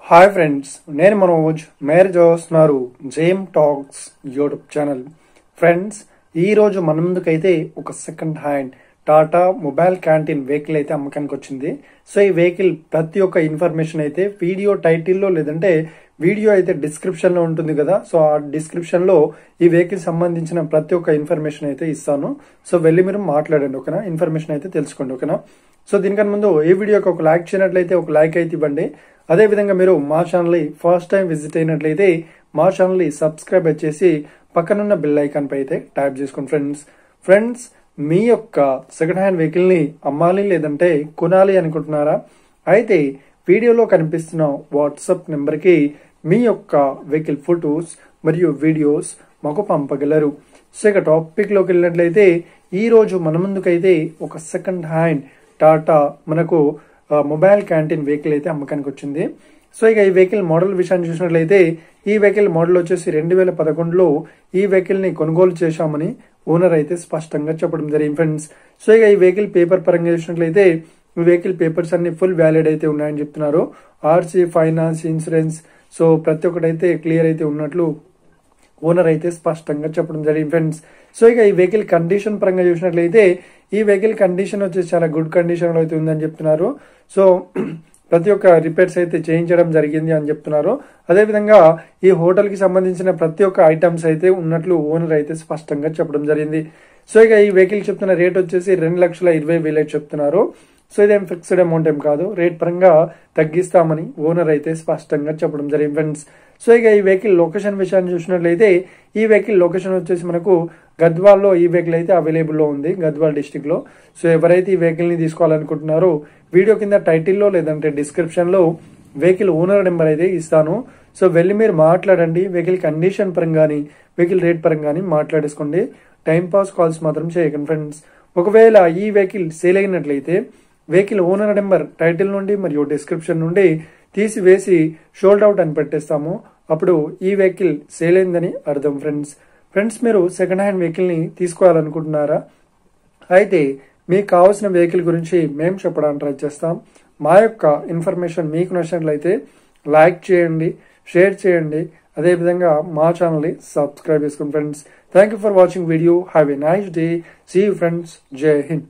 Hi friends, నేను మనోజ్. మీరు చూస్తున్నారు జేమ్ టాక్స్ యూట్యూబ్ ఛానల్. ఫ్రెండ్స్, ఈ రోజు మన ముందుకైతే ఒక second hand Tata mobile canteen vehicle అయితే అమ్మకానికి వచ్చింది. సో ఈ వెహికల్ ప్రతి ఒక్క ఇన్ఫర్మేషన్ అయితే వీడియో టైటిల్లో లేదంటే వీడియో అయితే డిస్క్రిప్షన్ లో ఉంటుంది కదా. సో ఆ డిస్క్రిప్షన్ లో ఈ వెహికల్ సంబంధించిన ప్రతి ఒక్క ఇన్ఫర్మేషన్ అయితే ఇస్తాను. సో వెళ్ళి మీరు మాట్లాడండి, ఓకేనా? ఇన్ఫర్మేషన్ అయితే తెలుసుకోండి, ఓకేనా? సో దీనికన్నా ముందు ఈ వీడియోకి ఒక లైక్ చేయనట్లయితే ఒక లైక్ అయితే ఇవ్వండి. అదే విధంగా మీరు మా ఛానల్ ఫస్ట్ టైం విజిట్ అయినట్లయితే మా ఛానల్ సబ్స్క్రైబ్ చేసి పక్కనున్న బెల్ ఐకాన్ పై అయితే ట్యాప్ చేసుకోండి. ఫ్రెండ్స్, మీ యొక్క సెకండ్ హ్యాండ్ వెహికల్ ని అమ్మాలి లేదంటే కొనాలి అనుకుంటున్నారా? అయితే వీడియోలో కనిపిస్తున్న వాట్సాప్ నెంబర్ కి మీ యొక్క వెహికల్ ఫొటోస్ మరియు వీడియోస్ మాకు పంపగలరు. సో ఇక టాపిక్ లోకి వెళ్ళినట్లయితే ఈ రోజు మన ముందుకైతే ఒక సెకండ్ హ్యాండ్ టాటా మనకు మొబైల్ క్యాంటీన్ వెహికల్ అయితే అమ్మకానికి వచ్చింది. సో ఇక ఈ వెహికల్ మోడల్ విషయాన్ని చూసినట్లయితే ఈ వెహికల్ మోడల్ వచ్చేసి 2011లో ఈ వెహికల్ ని కొనుగోలు చేశామని ఓనర్ అయితే స్పష్టంగా చెప్పడం జరిగింది ఫ్రెండ్స్. సో ఇక ఈ వెహికల్ పేపర్ పరంగా చూసినట్లయితే ఈ వెహికల్ పేపర్స్ అన్ని ఫుల్ వ్యాలిడ్ అయితే ఉన్నాయని చెప్తున్నారు. ఆర్సీ, ఫైనాన్స్, ఇన్సూరెన్స్, సో ప్రతి ఒక్కటి అయితే క్లియర్ అయితే ఉన్నట్లు ఓనర్ అయితే స్పష్టంగా చెప్పడం జరిగింది ఫ్రెండ్స్. సో ఇక ఈ వెహికల్ కండిషన్ పరంగా చూసినట్లయితే ఈ వెహికల్ కండిషన్ వచ్చేసి చాలా గుడ్ కండిషన్ లో అయితే ఉందని చెప్తున్నారు. సో ప్రతి ఒక్క రిపేర్స్ అయితే చేయించడం జరిగింది అని చెప్తున్నారు. అదేవిధంగా ఈ హోటల్ కి సంబంధించిన ప్రతి ఒక్క ఐటమ్స్ అయితే ఉన్నట్లు ఓనర్ అయితే స్పష్టంగా చెప్పడం జరిగింది. సో ఇక ఈ వెహికల్ చెప్తున్న రేట్ వచ్చేసి 2,20,000 చెప్తున్నారు. సో ఇదేం ఫిక్స్డ్ అమౌంట్ ఏం కాదు, రేట్ పరంగా తగ్గిస్తామని ఓనర్ అయితే స్పష్టంగా చెప్పడం జరిగింది ఫ్రెండ్స్. సో ఇక ఈ వెహికల్ లొకేషన్ విషయాన్ని చూసినట్లయితే ఈ వెహికల్ లొకేషన్ వచ్చేసి మనకు గద్వాల్లో ఈ వెహికల్ అయితే అవైలబుల్ లో ఉంది, గద్వాల్ డిస్టిక్ లో. సో ఎవరైతే ఈ వెహికల్ ని తీసుకోవాలనుకుంటున్నారో వీడియో కింద టైటిల్లో లేదంటే డిస్క్రిప్షన్ లో వెహికల్ ఓనర్ నెంబర్ అయితే ఇస్తాను. సో వెళ్ళి మీరు మాట్లాడండి. వెహికల్ కండిషన్ పరంగాని వెహికల్ రేట్ పరంగాని మాట్లాడేసుకోండి. టైం పాస్ కాల్స్ మాత్రం చేయకండి ఫ్రెండ్స్. ఒకవేళ ఈ వెహికల్ సేల్ అయినట్లయితే వెహికల్ ఓనర్ నెంబర్ టైటిల్ నుండి మరియు డిస్క్రిప్షన్ నుండి తీసివేసి షోల్డ్ అవుట్ అని పెట్టేస్తాము. అప్పుడు ఈ వెహికల్ సేల్ అయిందని అర్థం ఫ్రెండ్స్, మీరు సెకండ్ హ్యాండ్ వెహికల్ ని తీసుకోవాలనుకుంటున్నారా? అయితే మీకు కావాల్సిన వెహికల్ గురించి మేము చెప్పడానికి ట్రై చేస్తాం. మా యొక్క ఇన్ఫర్మేషన్ మీకు నచ్చినట్లయితే లైక్ చేయండి, షేర్ చేయండి. అదేవిధంగా మా ఛానల్ ని సబ్స్క్రైబ్ చేసుకోండి friends. Thank you for watching video. Have a nice day. See you friends. జై హింద్.